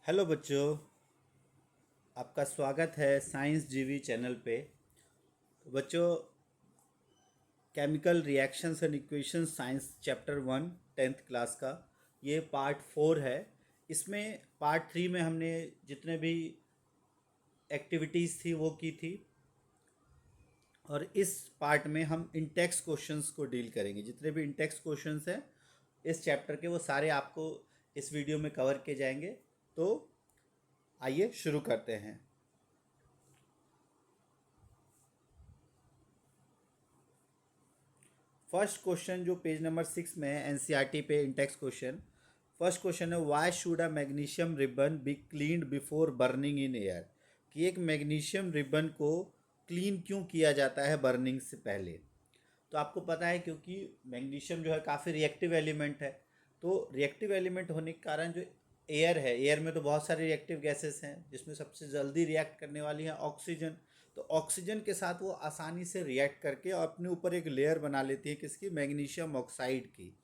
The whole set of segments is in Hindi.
हेलो बच्चों, आपका स्वागत है साइंस जीवी चैनल पे। तो बच्चों, chemical reactions and equations science chapter 1 10th class का ये पार्ट 4 है। इसमें पार्ट 3 में हमने जितने भी एक्टिविटीज़ थी वो की थी, और इस पार्ट में हम इंटेक्स क्वेश्चंस को डील करेंगे। जितने भी इंटेक्स क्वेश्चंस हैं इस चैप्टर के, वो सारे आपको इस वीडियो में कवर किए जाएंगे। तो आइए शुरू करते हैं। फर्स्ट क्वेश्चन जो पेज नंबर 6 में है एनसीईआरटी पे, इंटेक्स क्वेश्चन। फर्स्ट क्वेश्चन है, why should a magnesium ribbon be cleaned before burning in air. कि एक मैग्नीशियम रिबन को क्लीन क्यों किया जाता है बर्निंग से पहले। तो आपको पता है क्योंकि मैग्नीशियम जो है काफ़ी रिएक्टिव एलिमेंट है। तो रिएक्टिव एलिमेंट होने के कारण जो एयर है, एयर में तो बहुत सारे रिएक्टिव गैसेस हैं, जिसमें सबसे जल्दी रिएक्ट करने वाली है ऑक्सीजन। तो ऑक्सीजन के साथ वो आसानी से रिएक्ट करके और अपने ऊपर एक लेयर बना लेती है, किसकी, मैग्नीशियम ऑक्साइड की।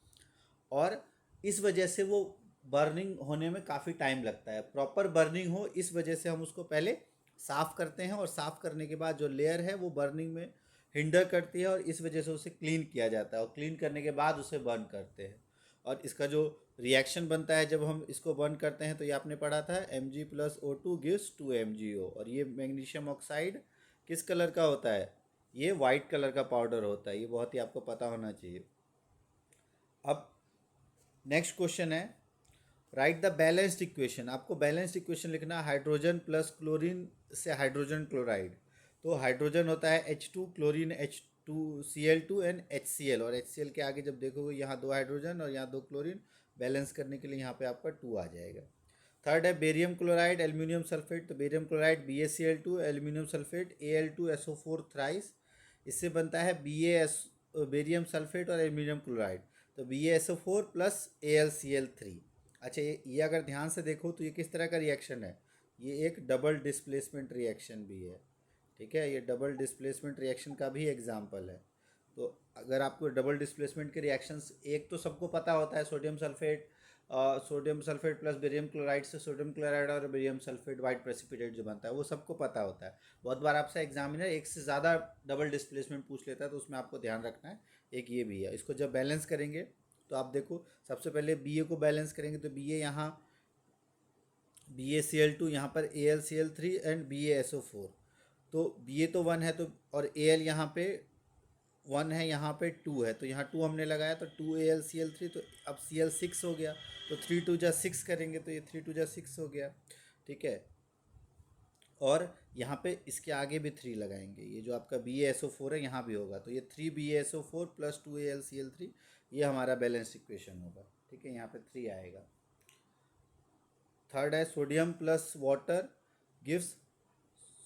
और इस वजह से वो बर्निंग होने में काफ़ी टाइम लगता है। प्रॉपर बर्निंग हो इस वजह से हम उसको पहले साफ़ करते हैं, और साफ़ करने के बाद जो लेयर है वो बर्निंग में हिंडर करती है, और इस वजह से उसे क्लीन किया जाता है, और क्लीन करने के बाद उसे बर्न करते हैं। और इसका जो रिएक्शन बनता है जब हम इसको बर्न करते हैं, तो ये आपने पढ़ा था, Mg+O2 गिव्स 2MgO। और ये मैग्नीशियम ऑक्साइड किस कलर का होता है, ये वाइट कलर का पाउडर होता है। ये बहुत ही आपको पता होना चाहिए। अब नेक्स्ट क्वेश्चन है, राइट द बैलेंस्ड इक्वेशन। आपको बैलेंस्ड इक्वेशन लिखना है, हाइड्रोजन प्लस क्लोरीन से हाइड्रोजन क्लोराइड। तो हाइड्रोजन होता है H2, chlorine H2Cl2 and HCl। और HCl के आगे जब देखोगे यहाँ दो हाइड्रोजन और यहाँ दो क्लोरीन, बैलेंस करने के लिए यहाँ पे आपका 2 आ जाएगा। थर्ड है बेरियम क्लोराइड एल्यूमिनियम सल्फेट। तो barium chloride BaCl2, aluminium sulphate Al2SO4 thrice. इससे बनता है बेरियम सल्फेट और एल्यूमिनियम क्लोराइड। तो BaSO4 प्लस AlCl3। अच्छा, ये अगर ध्यान से देखो तो ये किस तरह का रिएक्शन है, ये एक डबल डिस्प्लेसमेंट रिएक्शन भी है। ठीक है, ये डबल डिस्प्लेसमेंट रिएक्शन का भी एग्जाम्पल है। तो अगर आपको डबल डिस्प्लेसमेंट के रिएक्शंस, एक तो सबको पता होता है, sodium sulphate plus barium chloride से सोडियम क्लोराइड और बेरियम सल्फेट वाइट प्रेसिपिटेट जो बनता है, वो सबको पता होता है। बहुत बार आपसे एग्जामिनर एक से ज़्यादा डबल डिस्प्लेसमेंट पूछ लेता है, तो उसमें आपको ध्यान रखना है। एक ये भी है, इसको जब बैलेंस करेंगे तो आप देखो, सबसे पहले BA को बैलेंस करेंगे तो BA यहाँ BaCl2, यहाँ पर AlCl3 एंड BaSO4। तो BA तो 1 है, तो और Al यहाँ पे 1 है, यहाँ पे 2 है, तो यहाँ 2 हमने लगाया तो 2AlCl3। तो अब Cl6 हो गया, तो 3 2 जा 6 करेंगे तो ये 3 2 जा 6 हो गया। ठीक है, और यहाँ पे इसके आगे भी 3 लगाएंगे, ये जो आपका BaSO4 है यहाँ भी होगा, तो ये 3BaSO4 प्लस 2AlCl3, ये हमारा बैलेंस इक्वेशन होगा। ठीक है, यहाँ पे 3 आएगा। थर्ड है sodium plus water gives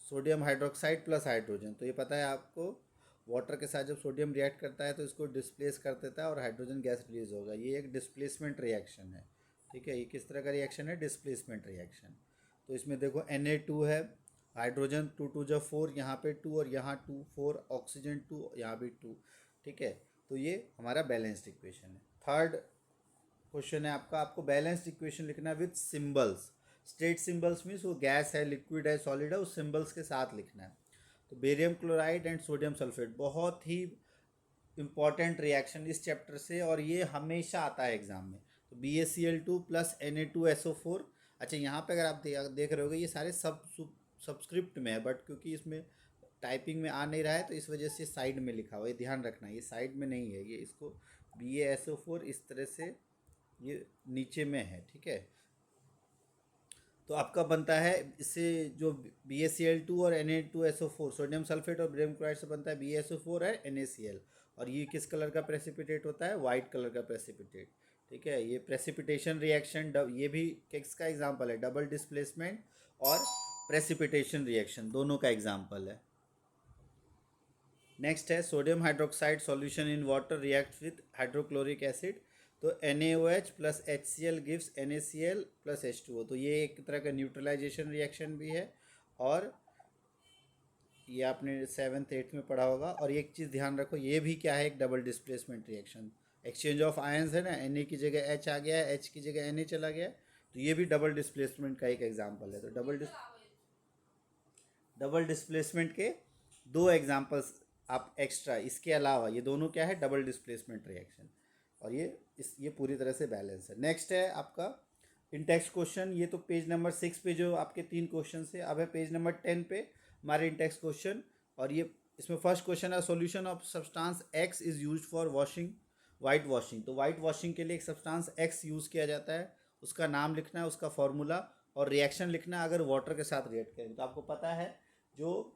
sodium hydroxide plus hydrogen. तो ये पता है आपको, वाटर के साथ जब सोडियम रिएक्ट करता है तो इसको डिस्प्लेस कर देता है और हाइड्रोजन गैस रिलीज होगा। ये एक डिस्प्लेसमेंट रिएक्शन है। ठीक है, ये किस तरह का रिएक्शन है, डिस्प्लेसमेंट रिएक्शन। तो इसमें देखो Na2 है, हाइड्रोजन 2 2 जा 4, यहाँ पे 2 और यहाँ 2 4, ऑक्सीजन 2, यहाँ भी 2। ठीक है, तो ये हमारा बैलेंस्ड इक्वेशन है। थर्ड क्वेश्चन है आपका, आपको बैलेंस्ड इक्वेशन लिखना है with symbols. State symbols means वो गैस है, लिक्विड है, सॉलिड है, उस सिंबल्स के साथ लिखना है। तो barium chloride and sodium sulphate बहुत ही इंपॉर्टेंट रिएक्शन इस चैप्टर से, और ये हमेशा आता है एग्जाम में। तो BaCl2 प्लस Na2SO4। अच्छा, यहाँ पे अगर आप देख रहे होगे ये सारे सबस्क्रिप्ट में है, बट क्योंकि इसमें टाइपिंग में आ नहीं रहा है तो इस वजह से साइड में लिखा हुआ है, ध्यान रखना, ये साइड में नहीं है, ये इसको BaSO4 इस तरह से ये नीचे में है। ठीक है, तो आपका बनता है इससे जो BaCl2 और Na2SO4, सोडियम सल्फेट और बेरियम क्लोराइड से बनता है BaSO4 है NaCl। और ये किस कलर का प्रेसिपिटेट होता है, वाइट कलर का प्रेसिपिटेट। ठीक है, ये प्रेसिपिटेशन रिएक्शन, ये भी किसका एग्जाम्पल है, डबल डिस्प्लेसमेंट और प्रेसिपिटेशन रिएक्शन, दोनों का एग्जाम्पल है। नेक्स्ट है sodium hydroxide solution in water react with hydrochloric acid. तो NaOH plus HCl gives NaCl plus H2O। तो ये एक तरह का न्यूट्रलाइजेशन रिएक्शन भी है, और ये आपने 7th 8th में पढ़ा होगा। और एक चीज़ ध्यान रखो, ये भी क्या है, एक double displacement reaction, exchange of ions है ना, Na की जगह H आ गया है, H की जगह Na चला गया है, तो ये भी डबल डिस्प्लेसमेंट का एक एग्जाम्पल है। तो डबल डिस्प्लेसमेंट के दो एग्जांपल्स आप एक्स्ट्रा, इसके अलावा ये दोनों क्या है, डबल डिस्प्लेसमेंट रिएक्शन, और ये पूरी तरह से बैलेंस है। नेक्स्ट है आपका इन टेक्स्ट क्वेश्चन। ये तो पेज नंबर 6 पे जो आपके 3 क्वेश्चन है। अब है पेज नंबर 10 पे हमारे इन टेक्स्ट क्वेश्चन, और ये इसमें फर्स्ट क्वेश्चन है solution of substance x is used for washing white washing. तो वाइट वॉशिंग के लिए एक सब्सटेंस एक्स यूज़ किया जाता है, उसका नाम लिखना है, उसका फॉर्मूला और रिएक्शन लिखना है अगर वाटर के साथ रिएक्ट करें। तो आपको पता है जो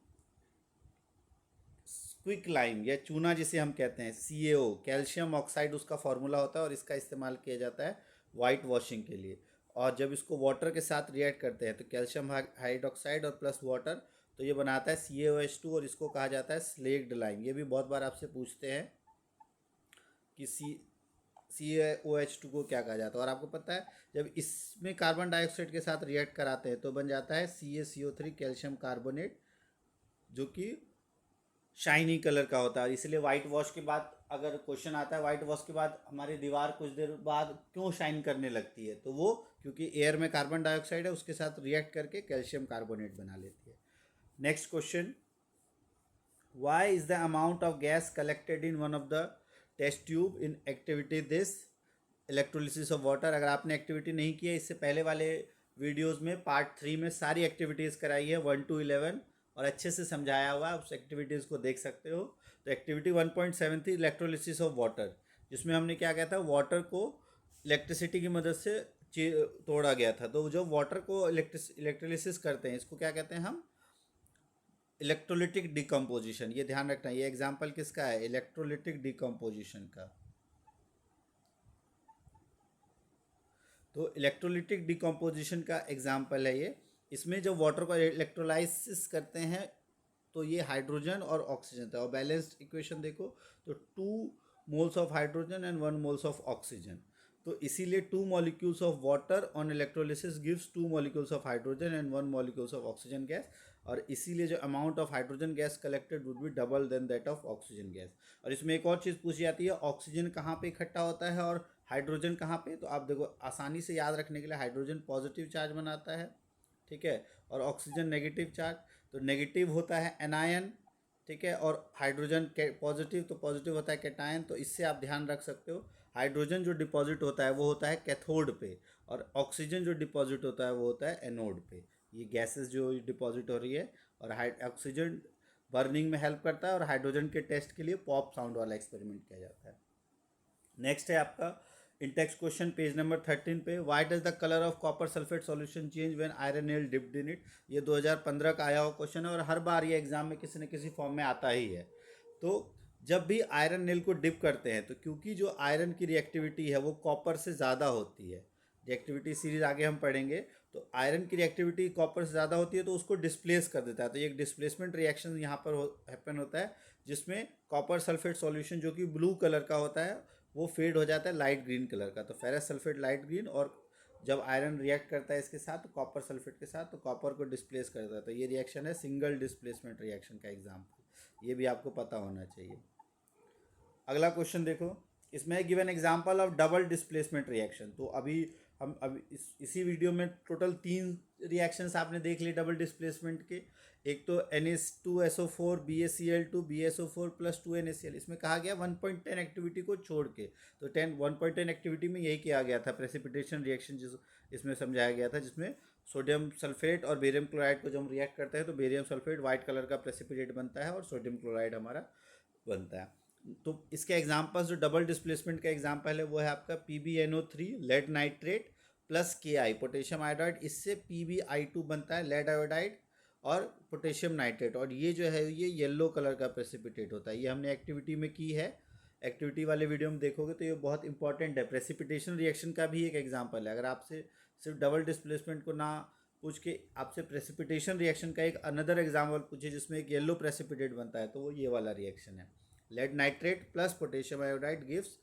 क्विक लाइम या चूना जिसे हम कहते हैं CaO, कैल्शियम ऑक्साइड, उसका फॉर्मूला होता है और इसका इस्तेमाल किया जाता है वाइट वॉशिंग के लिए। और जब इसको वाटर के साथ रिएक्ट करते हैं तो कैल्शियम हाइड्रोक्साइड और प्लस वाटर, तो ये बनाता है CaOH2 और इसको कहा जाता है स्लेक्ड लाइम। ये भी बहुत बार आपसे पूछते हैं कि CaOH2 को क्या कहा जाता है। और आपको पता है जब इसमें कार्बन डाइऑक्साइड के साथ रिएक्ट कराते हैं तो बन जाता है CaCO3 कैल्शियम कार्बोनेट, जो कि शाइनी कलर का होता है। इसलिए वाइट वॉश के बाद अगर क्वेश्चन आता है वाइट वॉश के बाद हमारी दीवार कुछ देर बाद क्यों शाइन करने लगती है, तो वो क्योंकि एयर में कार्बन डाइऑक्साइड है, उसके साथ रिएक्ट करके कैल्शियम कार्बोनेट बना लेती है। Next question, why is the amount of gas collected in one of the test tube in activity this electrolysis of water. अगर आपने एक्टिविटी नहीं की है, इससे पहले वाले वीडियोस में पार्ट 3 में सारी एक्टिविटीज़ कराई है 1 to 11 और अच्छे से समझाया हुआ है, उस एक्टिविटीज़ को देख सकते हो। तो एक्टिविटी 1.7 थी इलेक्ट्रोलिसिस ऑफ वाटर, जिसमें हमने क्या किया था, वाटर को इलेक्ट्रिसिटी की मदद से तोड़ा गया था। तो जो वाटर को इलेक्ट्रोलिसिस करते हैं इसको क्या कहते हैं हम, इलेक्ट्रोलिटिक डिकम्पोजिशन। ये ध्यान रखना, ये एग्जाम्पल किसका है, इलेक्ट्रोलिटिक डिकम्पोजिशन का। तो इलेक्ट्रोलिटिक डिकम्पोजिशन का एग्जाम्पल है ये। इसमें जब वाटर को इलेक्ट्रोलाइसिस करते हैं तो ये हाइड्रोजन और ऑक्सीजन था। और बैलेंस्ड इक्वेशन देखो तो 2 moles of hydrogen and 1 moles of oxygen. तो इसीलिए 2 molecules of water on electrolysis gives 2 molecules of hydrogen and 1 molecules of oxygen gas. और इसीलिए जो amount of hydrogen gas collected would be double than that of oxygen gas. और इसमें एक और चीज़ पूछी जाती है, ऑक्सीजन कहाँ पे इकट्ठा होता है और हाइड्रोजन कहाँ पे। तो आप देखो आसानी से याद रखने के लिए, हाइड्रोजन पॉजिटिव चार्ज बनाता है, ठीक है, और ऑक्सीजन नेगेटिव चार्ज। तो नेगेटिव होता है एनायन, ठीक है, और हाइड्रोजन पॉजिटिव, तो पॉजिटिव होता है कैटायन। तो इससे आप ध्यान रख सकते हो, हाइड्रोजन जो डिपॉजिट होता है वो होता है कैथोड पे, और ऑक्सीजन जो डिपॉजिट होता है वो होता है एनोड पे। ये गैसेस जो डिपॉजिट हो रही है, और ऑक्सीजन बर्निंग में हेल्प करता है, और हाइड्रोजन के टेस्ट के लिए पॉप साउंड वाला एक्सपेरिमेंट किया जाता है। नेक्स्ट है आपका इन टेक्स्ट क्वेश्चन पेज नंबर 13 पे, why does the colour of copper sulphate solution change when iron nail dipped in it. ये 2015 का आया हुआ क्वेश्चन है और हर बार ये एग्जाम में किसी न किसी फॉर्म में आता ही है। तो जब भी आयरन नेल को डिप करते हैं तो क्योंकि जो आयरन की रिएक्टिविटी है वो कॉपर से ज़्यादा होती है, रिएक्टिविटी सीरीज आगे हम पढ़ेंगे, तो आयरन की रिएक्टिविटी कॉपर से ज़्यादा होती है तो उसको डिस्प्लेस कर देता है। तो ये एक डिस्प्लेसमेंट रिएक्शन यहाँ पर हैपन होता है, जिसमें कॉपर सल्फेट सॉल्यूशन जो कि ब्लू कलर का होता है वो फेड हो जाता है लाइट ग्रीन कलर का। तो फेरस सल्फेट लाइट ग्रीन, और जब आयरन रिएक्ट करता है इसके साथ कॉपर सल्फेट के साथ तो कॉपर को डिस्प्लेस करता है। तो ये रिएक्शन है सिंगल डिस्प्लेसमेंट रिएक्शन का एग्जाम्पल, ये भी आपको पता होना चाहिए। अगला क्वेश्चन देखो, इसमें है given example of double displacement reaction. तो अभी इसी वीडियो में टोटल 3 रिएक्शंस आपने देख लिए डबल डिस्प्लेसमेंट के। एक तो NH2SO4 BaCl2 BaSO4 plus 2NaCl। इसमें कहा गया 1.10 एक्टिविटी को छोड़ के, तो 1.10 एक्टिविटी में यही किया गया था प्रेसिपिटेशन रिएक्शन, जिस इसमें समझाया गया था, जिसमें सोडियम सल्फेट और बेरियम क्लोराइड को जब हम रिएक्ट करते हैं तो बेरियम सल्फेट वाइट कलर का प्रेसिपिटेट बनता है और सोडियम क्लोराइड हमारा बनता है। तो इसके एग्जाम्पल्स जो डबल डिस्प्लेसमेंट का एग्जाम्पल है वो है आपका PbNO3 lead nitrate plus Ki potassium iodide. इससे PbI2 बनता है लेड आयोडाइड और पोटेशियम नाइट्रेट, और ये जो है ये येलो कलर का प्रेसिपिटेट होता है। ये हमने एक्टिविटी में की है, एक्टिविटी वाले वीडियो में देखोगे तो ये बहुत इंपॉर्टेंट है। प्रेसिपिटेशन रिएक्शन का भी एक एग्जाम्पल है। अगर आपसे सिर्फ डबल डिस्प्लेसमेंट को ना पूछ के आपसे प्रेसिपिटेशन रिएक्शन का एक अनदर एग्जाम्पल पूछे जिसमें एक येलो प्रेसिपिटेट बनता है, तो वो ये वाला रिएक्शन है। Lead nitrate plus potassium iodide gives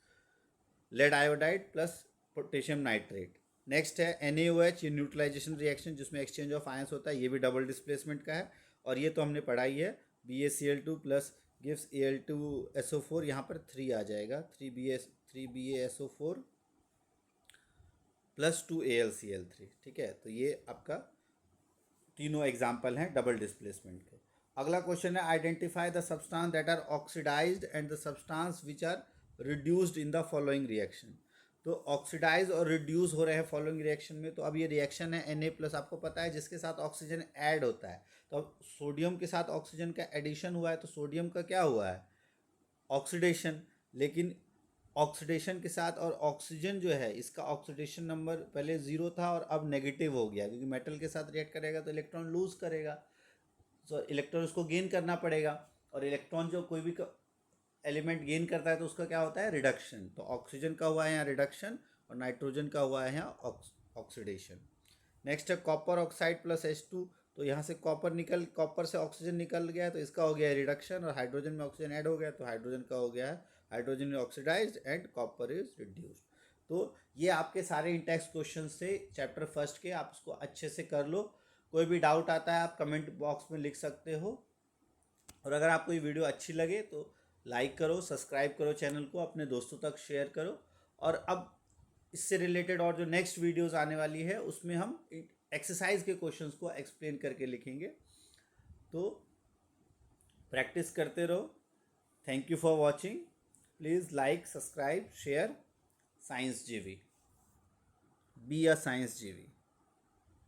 lead iodide plus potassium nitrate. Next है NaOH, ये न्यूट्रलाइजेशन रिएक्शन जिसमें एक्सचेंज ऑफ आयंस होता है, ये भी डबल डिस्प्लेसमेंट का है, और ये तो हमने पढ़ाई है। BaCl2 प्लस गिव्स Al2SO4, यहाँ पर 3 आ जाएगा, 3BaSO4 +2 AlCl3। ठीक है, तो ये आपका तीनों एग्जाम्पल हैं डबल डिस्प्लेसमेंट के। अगला क्वेश्चन है identify the substance that are oxidised and the substance which are reduced in the following reaction. तो ऑक्सीडाइज और रिड्यूस हो रहे हैं फॉलोइंग रिएक्शन में। तो अब ये रिएक्शन है Na+, आपको पता है, जिसके साथ ऑक्सीजन ऐड होता है। तो अब सोडियम के साथ ऑक्सीजन का एडिशन हुआ है, तो सोडियम का क्या हुआ है, ऑक्सीडेशन। लेकिन ऑक्सीडेशन के साथ और ऑक्सीजन जो है, इसका ऑक्सीडेशन नंबर पहले 0 था और अब नेगेटिव हो गया, क्योंकि मेटल के साथ रिएक्ट करेगा तो इलेक्ट्रॉन लूज करेगा, तो इलेक्ट्रॉन उसको गेन करना पड़ेगा। और इलेक्ट्रॉन जो कोई भी एलिमेंट गेन करता है तो उसका क्या होता है, रिडक्शन। तो ऑक्सीजन का हुआ है यहाँ रिडक्शन और नाइट्रोजन का हुआ है यहाँ ऑक्सीडेशन। नेक्स्ट है कॉपर ऑक्साइड +H2। तो यहाँ से कॉपर से ऑक्सीजन निकल गया है तो इसका हो गया है रिडक्शन, और हाइड्रोजन में ऑक्सीजन ऐड हो गया तो हाइड्रोजन का हो गया है, hydrogen oxidised and copper is reduced. तो ये आपके सारे इंटेक्स क्वेश्चन से चैप्टर फर्स्ट के, आप उसको अच्छे से कर लो। कोई भी डाउट आता है आप कमेंट बॉक्स में लिख सकते हो। और अगर आपको ये वीडियो अच्छी लगे तो लाइक करो, सब्सक्राइब करो चैनल को, अपने दोस्तों तक शेयर करो। और अब इससे रिलेटेड और जो नेक्स्ट वीडियोस आने वाली है उसमें हम एक्सरसाइज के क्वेश्चंस को एक्सप्लेन करके लिखेंगे। तो प्रैक्टिस करते रहो। Thank you for watching. Please like, subscribe, share. Science जीवी, बी अ साइंस जीवी।